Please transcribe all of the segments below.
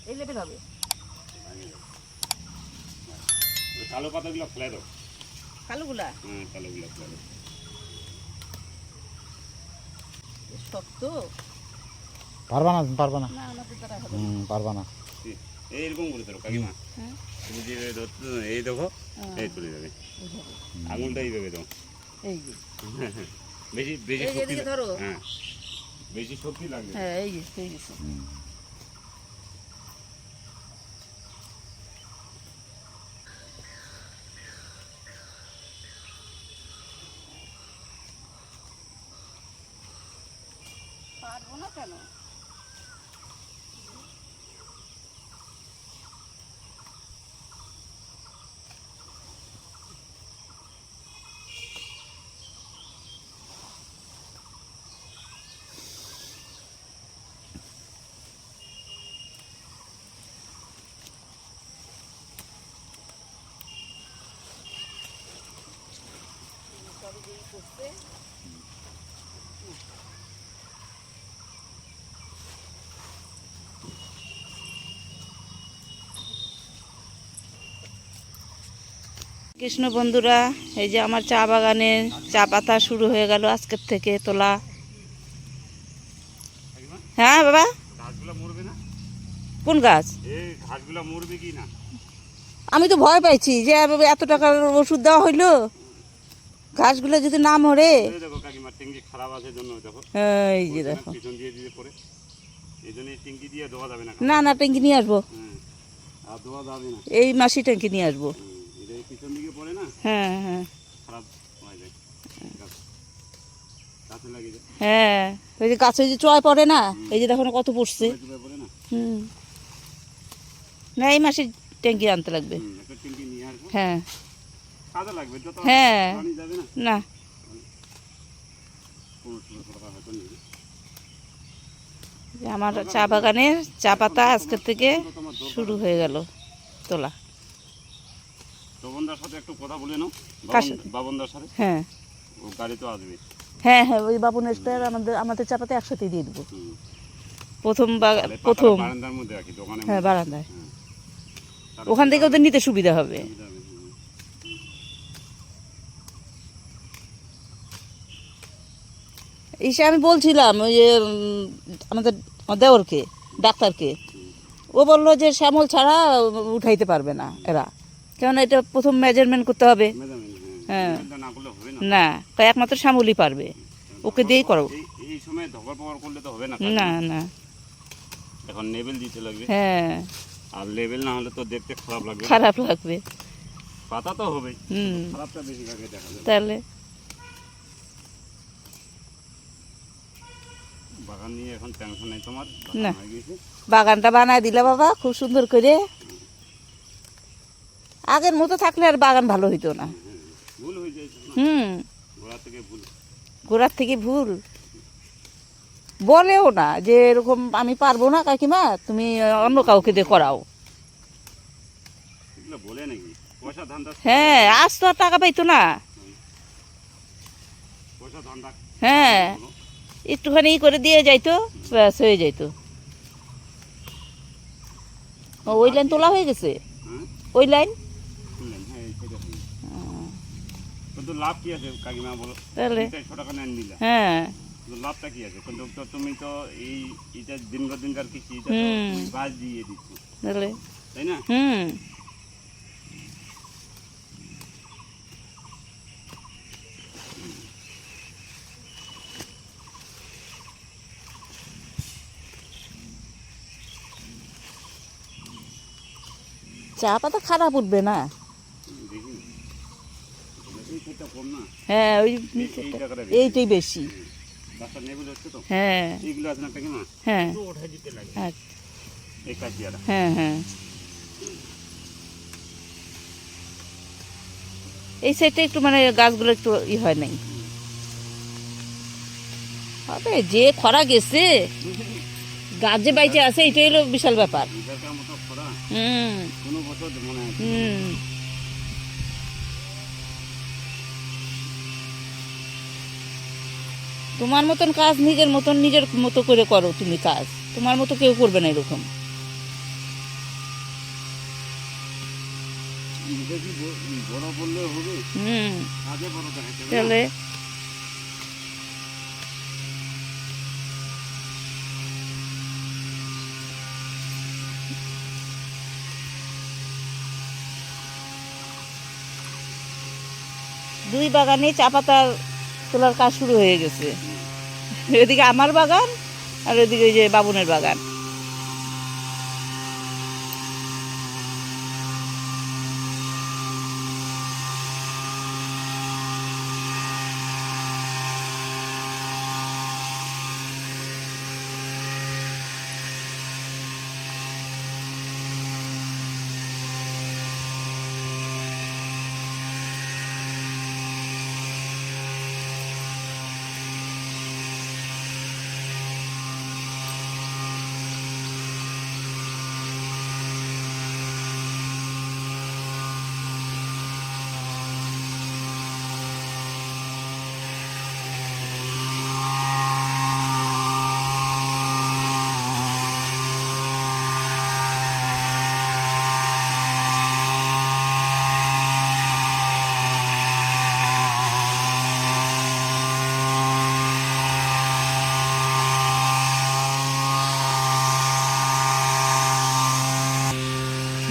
এই লেভেল হবে। কালো পাতাগুলো ফেলে দাও। কালোগুলা? হ্যাঁ, কালোগুলো ফেলে দাও। শক্ত। পারবা না, পারবা না। না আমাদের দ্বারা হবে পারবা না। এইরকম করে ধরো কাকিমা। হ্যাঁ, তুমি যে এই দেখো, এই চলে যাবে। আঙুলটা এইভাবে দাও। এই যে বেশি বেশি এই যে শক্তি এদিকে ধরো। হ্যাঁ, বেশি শক্তি লাগবে। হ্যাঁ, এই যে হয়ে গেছে। পারবো না কেন? কৃষ্ণ বন্ধুরা, এই যে আমার চা বাগানে চা পাতা শুরু হয়ে গেল আজকের থেকে তোলা। হ্যাঁ বাবা, ঘাসগুলো মরবে না? কোন গাছ? এই ঘাসগুলো মরবে কি না? আমি তো ভয় পাইছি যে এত টাকার ওষুধ দেওয়া হইলো, ঘাসগুলো যদি না মরে। এই দেখো কাকিমা, টিঙ্গি খারাপ আছে জন্য দেখো। এই যে দেখো, পিছন দিয়ে দিয়ে পরে এই জন্য টিঙ্গি দিয়ে ধোয়া যাবে না। না না, ট্যাঙ্কি নিয়ে আসবো। হ্যাঁ, আর ধোয়া যাবে না। এই মাসি ট্যাঙ্কি নিয়ে আসবো। এটা পিছন দিকে পড়ে না, হ্যাঁ হ্যাঁ খারাপ হয়ে যায়, গাছে লাগে যায়। হ্যাঁ, ওই যে গাছে যে চয় পড়ে না, এই যে দেখো না কত পড়ছে। পড়ে না। না, এই মাসে ট্যাঙ্কি আনতে লাগবে। একটা টিঙ্গি নিয়ে আসবো। হ্যাঁ কাজে লাগবে, যত হ্যাঁ, পানি যাবে না। না 1500 টাকা হয়তো নিবে। আমার চা বাগানের চা পাতা আজকের থেকে শুরু হয়ে গেল তোলা। বাবনদার সাথে একটু কথা বলে নাও। কার সাথে? বাবনদার সাথে। হ্যাঁ ও গাড়ি তো আসবে। হ্যাঁ হ্যাঁ, ওই বাবুনেরটা আমাদের চা পাতা একসাথে দিয়ে দেবো। হুম। প্রথম তাহলে প্রথম বারান্দার মধ্যে রাখি, দোকানে। হ্যাঁ, বারান্দায়। ওখান থেকে ওদের নিতে সুবিধা হবে। এসে আমি বলছিলাম ওই যে আমাদের দেওরকে, ডাক্তারকে, ও বললো যে শ্যামল ছাড়া উঠাইতে পারবে না এরা, কেননা এটা প্রথম মেজারমেন্ট করতে হবে। হ্যাঁ, না করলে হবে না। না, তাই একমাত্র শ্যামলই পারবে, ওকে দিয়েই করো। এই সময় ধকল পকল করলে তো হবে না। না না, এখন লেভেল দিতে লাগবে। হ্যাঁ, আর লেভেল না হলে তো দেখতে খারাপ লাগবে। খারাপ লাগবে। পাতা তো হবে, হুম, খারাপটা বেশি ভাগে দেখা যাবে। তাহলে বাগান নিয়ে এখন টেনশন নেই তোমার, না। হয়ে গেছে। বাগানটা বানায় দিলে বাবা খুব সুন্দর করে। আগের মতো থাকলে আর বাগান ভালো হইতো না। ভুল হয়ে যায় না? হুম, গোড়া থেকে ভুল। গোড়ার থেকে ভুল। বলেও না যে এরকম আমি পারবো না কাকিমা, তুমি অন্য কাউকে দিয়ে করাও। এগুলো বলে নাকি পয়সা ধান্দা? হ্যাঁ, আজ তো আর টাকা পাইতো না। পয়সা ধান্দা। হ্যাঁ, একটুখানি করে দিয়ে যাইতো, ব্যাস হয়ে যাইতো। ওই লাইন তোলা হয়ে গেছে, হ্যাঁ, ওই লাইন। শুনলেন? হ্যাঁ, এই সেটা শুনলেন। কিন্তু লাভ কি আছে কাকিমা বলো? তাহলে 6 টাকা নেন দিলা, হ্যাঁ, কিন্তু লাভটা কি আছে? কিন্তু তো তুমি তো এইটা দিনকার কৃষি, এটা তো হুম। তুমি গাছ দিয়ে দিচ্ছ, তাহলে তাই না? হুম, চা পাতা খারাপ উঠবে না। দেখি এই ক্ষেতটা কম না, হ্যাঁ, ওই এই টাকাটা এইটাই বেশি। গাছটা নেবুল হচ্ছে তো। হ্যাঁ এইগুলো আছে না কাকিমা, হ্যাঁ তো ওঠাই দিতে লাগে। হ্যাঁ এই কাজিয়ারা হ্যাঁ হ্যাঁ, এই সাইডটা একটু মানে গাছগুলো একটু হয় নাই। হবে যে খরা গেছে, গাছ যে বাইচে আছে, এটাই হলো বিশাল ব্যাপার। এটার মতো খরা হুম কোনো বছর মনে হয়। হুম, তোমার মতন কাজ নিজের মতো করে করো তুমি কাজ, তোমার মতো কেউ করবে না এরকম। বেশি বড় বললে হবে, আগে বড় দেখাচ্ছে না? তাহলে দুই বাগানে চা পাতা তোলার কাজ শুরু হয়ে গেছে। এদিকে আমার বাগান আর এদিকে ওই যে বাবুনের বাগান।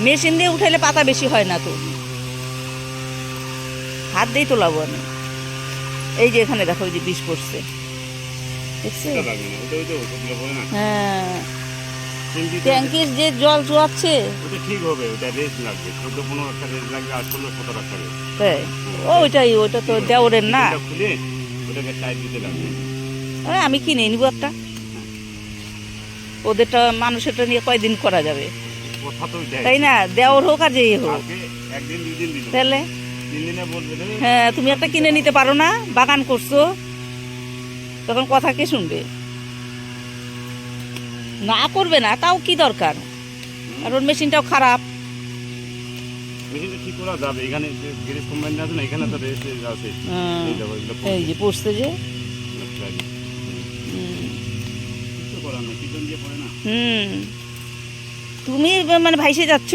মেশিন দিয়ে উঠাইলে পাতা বেশি হয় না তো, হাত দিয়েই তোলাবো আমি। এই যে এখানে দেখো ওই যে বিষ পড়ছে, দেখছো? ওটা লাগবে না, ওটা ওগুলো বলে না। হ্যাঁ, চিমটিতে ট্যাঙ্কির যে জল চুয়াচ্ছে ওটা ঠিক হবে, ওটা রেস্ট লাগবে, 14-15 একটা রেস্ট লাগবে, আর 16-17 একটা রেস্ট। তাই। ওইটা তো দেওরের না। এটা খুলে ওটাকে টাইট দিতে লাগবে। আমি কিনে নিবো একটা, ওদেরটা মানুষেরটা নিয়ে কয়দিন করা যাবে, কথা তো ওইটাই। তাই না? দেওর হোক আর যেই হোক, আজকে একদিন 2 দিন দিল, তাহলে 3 দিনে বলবে রে, হ্যাঁ তুমি একটা কিনে নিতে পারো না? বাগান করছো, তখন কথা কে শুনবে? না করবে না, তাও কি দরকার? আর ওর মেশিনটাও খারাপ। মেশিনটা ঠিক করা যাবে। এখানে যে গ্যারেজ কোম্পানি আছে না, এখানে তো রেস্ট আছে। এই দেখো, এগুলো এই যে পড়ছে যে, কিছু করার নেই, পিছন দিয়ে পড়ে না। তুমি মানে ভাইসে যাচ্ছ।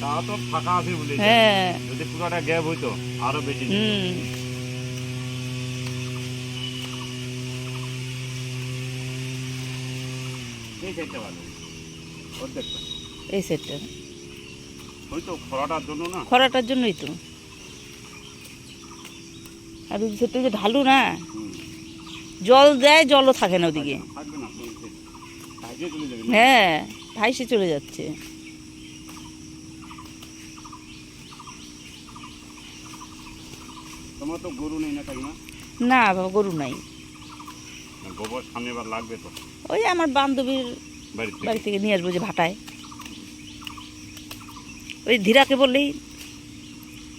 তা তো ফাঁকা আছে বলে, হ্যাঁ, যদি পুরোটা গ্যাপ হইতো আরো বেশি। এই সাইডটা ভালো, অর্ধেকটা এই সেটটা হয়তো খরাটার জন্য না। খরাটার জন্যই তো। আর ওই সেটটা যে ঢালু না, জল দেয়, জলও থাকে না ওদিকে। থাকবে না, ভাইজে চলে যাবে। হ্যাঁ, ভাইসে চলে যাচ্ছে। তোমার তো গরু নেই না, কাকিমা? না বাবা, গরু নাই। গোবর সামনে বার লাগবে তো, ওই আমার বান্ধবীর বাড়িতে। বাড়ি থেকে নিয়ে আসবো, যে ভাটায়। ওই ধীরাকে বললেই,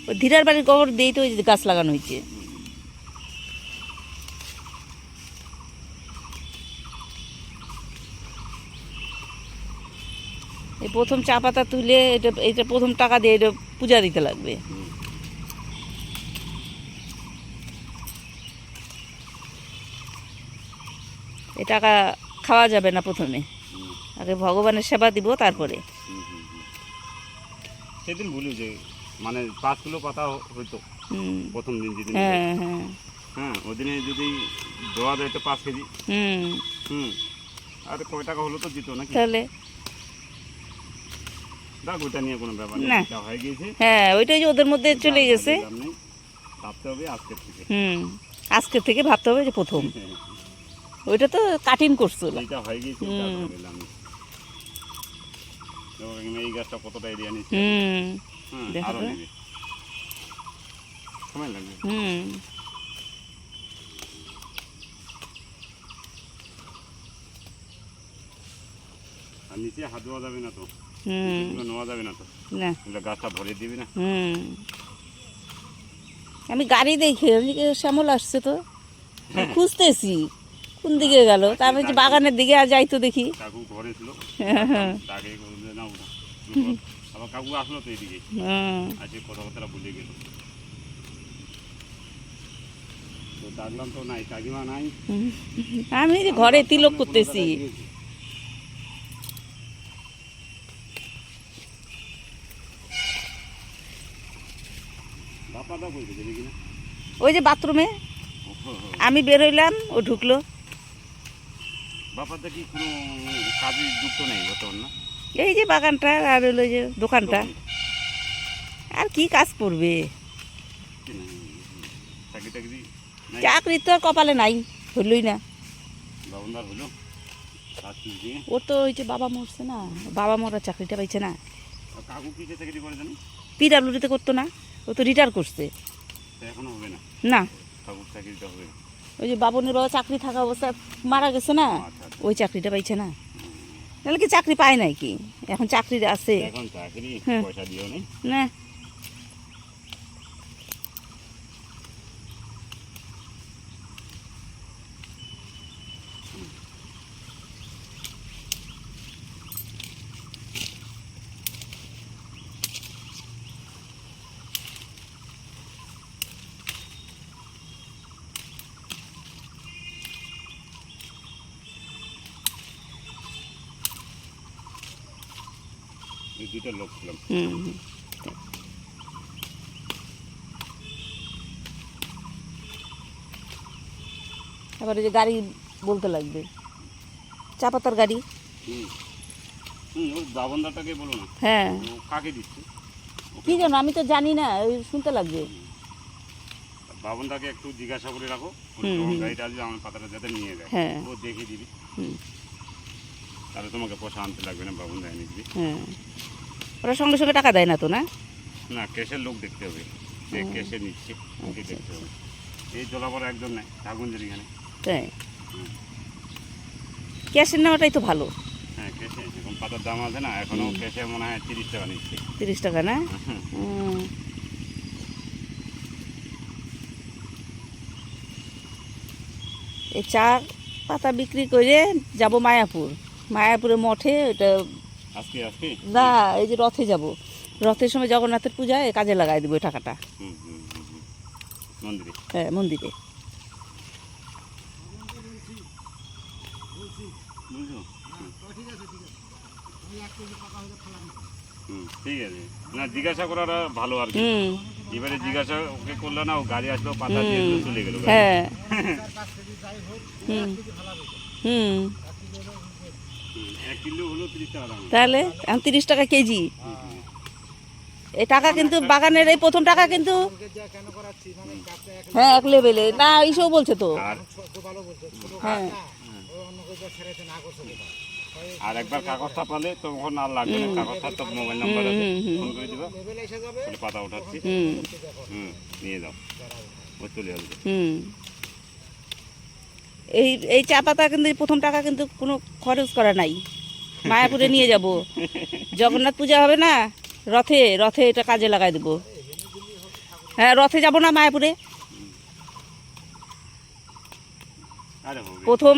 ওই ধীরার বাড়ির গোবর দিয়েই তো ওই যে গাছ লাগানো হয়েছে। এই প্রথম চা পাতা তুলে এটা প্রথম টাকা দিয়ে এটা পূজা দিতে লাগবে। এই টাকা খাওয়া যাবে না প্রথমে, আগে ভগবানের সেবা দিব, তারপরে। সেদিন বলি যে মানে 5 কিলো পাতা হইতো প্রথম দিন যেদিন। হ্যাঁ হ্যাঁ হ্যাঁ, ওদিনে যদি দেওয়া যায় তো 5 কেজি। হুম, আর কয় টাকা হলো তো দিত নাকি? তাহলে দেখ, ওইটা নিয়ে কোনো ব্যাপার না। নেই, এটা হয়ে গেছে। হ্যাঁ, ওইটাই যে ওদের মধ্যে চলে গেছে। ভাবতে হবে আজকের থেকে। আজকের থেকে ভাবতে হবে যে প্রথম। ওইটা তো কাঠিন করছো। এইটা হয়ে গেছে, এটা ধরলাম। এই গাছটা কতটা এরিয়া নিচ্ছে। দেখা আরো তো। নেবে, সময় লাগবে। আর নিচে হাত দেওয়া যাবে না তো, নেওয়া যাবে না তো, না। গাছটা ভরে দিবি না। আমি গাড়ি দেখে শ্যামল আসছে তো, খুঁজতেছি কোন দিকে গেল। তা আমি যে বাগানের দিকে আর যাই তো দেখি। কাকু ঘরে ছিল, তাকে না উঠা। আবার কাকু আসলো তো এদিকে, আজকে কথাবার্তা ভুলে গেল। তো ডাকলাম তো নাই, কাকিমা নাই। আমি যে ঘরে তিলক করতেছি। কোথাও করেছে দেখি না? ওই যে বাথরুমে আমি বেরোইলাম, ও ঢুকলো। বাপারটা কি কোনো কাজে যুক্ত নেই বর্তমান না? এই যে বাগানটা আর হলো যে দোকানটা, আর কি কাজ করবে? কি না, চাকরি টাকরি নাই? চাকরি তো আর কপালে নাই, হইলই না। বাবনদার হলো কাজ দিয়ে। ওর তো ওই যে বাবা মরছে না, বাবা মরার চাকরিটা পাইছে না। কাকু কিসে চাকরি করে জানি? পিডাব্লিউডিতে করতো না, ও তো রিটায়ার করছে। তা এখনো হবে না, না, কাকুর চাকরিটা হবে না। ওই যে বাবনের বাবা চাকরি থাকা অবস্থায় মারা গেছে না, আচ্ছা আচ্ছা। ওই চাকরিটা পাইছে না। নাহলে কি চাকরি পায় নাই কি? এখন চাকরি আছে এখন চাকরি হ্যাঁ। পয়সা দিও নেই। না। এই দুইটা লোক ছিলাম। হুম। এবার ওই যে গাড়ি বলতে লাগবে, চা পাতার গাড়ি। হুম হুম, ওই বাবনদাটাকে বলো না, হ্যাঁ, ও কাকে দিচ্ছে? কি জানো, আমি তো জানি না, ওই শুনতে লাগবে। বাবনদাকে একটু জিজ্ঞাসা করে রাখো, হুম, হুম। গাড়িটা আসবে আমার পাতাটা যাতে নিয়ে যায়, হ্যাঁ। ও দেখে দিবি, হুম, তাহলে তোমাকে পয়সা আনতে লাগবে না, বাবনদা এনে দিবি। হ্যাঁ, ওরা সঙ্গে সঙ্গে টাকা দেয় না তো, না? না, ক্যাশের লোক দেখতে হবে, যে ক্যাশে নিচ্ছে ওকে আচ্ছা, দেখতে হবে। এই জলাপর একজন নেই, ঠাকুরদের এখানে। তাই ক্যাশের নেওয়াটাই তো ভালো। হ্যাঁ, ক্যাশে এখন পাতার দাম আছে না, এখনও ক্যাশে মনে হয় 30 টাকা নিচ্ছে। 30 টাকা না? হুম, হুম। এই চা পাতা বিক্রি করে যাব মায়াপুর, মায়াপুরের মঠে। ওটা আজকে আজকে না, এই যে রথে যাব, রথের সময় জগন্নাথের পূজায় কাজে লাগাই দেবো ওই টাকাটা। হুম হুম হুম হুম, মন্দিরে। হ্যাঁ, মন্দিরে। বুঝছো? হুম, ঠিক আছে। না, জিজ্ঞাসা করাটা ভালো আর কি। হুম। এবারে জিজ্ঞাসা ওকে করলো না, ও গাড়ি আসলো, পাতা দিয়ে দিলো, চলে গেল। হ্যাঁ। হুম হুম। 1 কিলো হলো 30 টাকা দাম। তাহলে এখন 30 টাকা কেজি। এই টাকা কিন্তু বাগানের এই প্রথম টাকা কিন্তু, হ্যাঁ, এক লেভেলে না, এইসব বলছে তো। আর হ্যাঁ। আর একবার কাগজটা পালে তখন আর লাগবে না, কাগজটা তো মোবাইল নাম্বার আছে, ফোন করে দিবা, বলে পাতা উঠাচ্ছি, হুম হুম, নিয়ে যাও, ও চলে আসবে। হুম। এই এই চা পাতা কিন্তু এই প্রথম টাকা কিন্তু কোনো খরচ করা নাই, মায়াপুরে নিয়ে যাব, জগন্নাথ পূজা হবে না, রথে রথে এটা কাজে লাগাই দেবো। হ্যাঁ, রথে যাব না মায়াপুরে, আরে হবে। প্রথম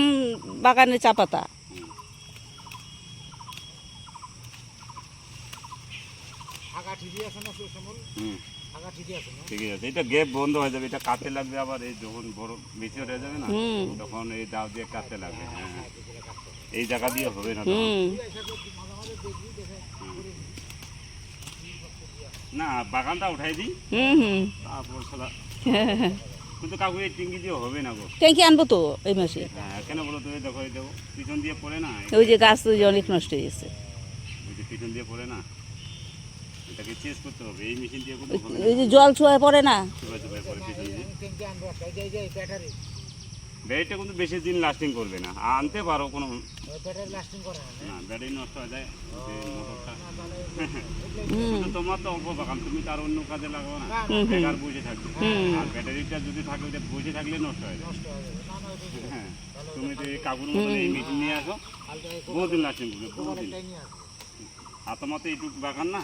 বাগানের চা পাতা। হুম, ঠিক আছে, এটা গ্যাপ বন্ধ হয়ে যাবে, এটা কাটতে লাগবে আবার, এই যখন বড় বেশি হয়ে যাবে না, হুম তখন এই দাও দিয়ে কাটতে লাগবে। হ্যাঁ হ্যাঁ, এই জায়গা দিয়ে হবে না তখন। হুম। না, বাগানটা উঠাই দিই, হুম হুম। তারপর সালা, কিন্তু কাকু এই টিঙ্গি দিয়ে হবে না গো। ট্যাঙ্কি আনবো তো এই মাসে। হ্যাঁ, কেন বলো তুমি, দেখো এই দেখো পিছন দিয়ে পড়ে না, ওই যে গাছ তো অনেক নষ্ট হয়ে গেছে, ওই যে পিছন দিয়ে পড়ে না, এটাকে চেঞ্জ করতে হবে, এই মেশিন দিয়ে কিন্তু হবে ওই যে জল ছোঁয়ায় পড়ে না। চুপে চুপে পড়ে পিছন দিয়ে। ব্যাটারিটা কিন্তু বেশি দিন লাস্টিং করবে না, আনতে পারো কোনো, না ব্যাটারি নষ্ট হয়ে যায়, যে মোটরটা। কিন্তু তোমার তো অল্প বাগান, তুমি তার অন্য কাজে লাগাবো না, বেকার বসে থাকবে, আর ব্যাটারিটা যদি থাকে ওটা বসে থাকলে নষ্ট হয়ে যায়। হ্যাঁ, তুমি তো এই কাকুর মতন এই মেশিন নিয়ে আসো, বহুদিন লাস্টিং করবে, বহুদিন। আর তোমার তো এইটুকু বাগান না,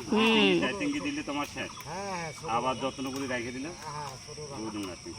টিঙ্গি দিলে তোমার শেষ, আবার যত্ন করে রেখে দিলে বহুদিন লাস্টিং।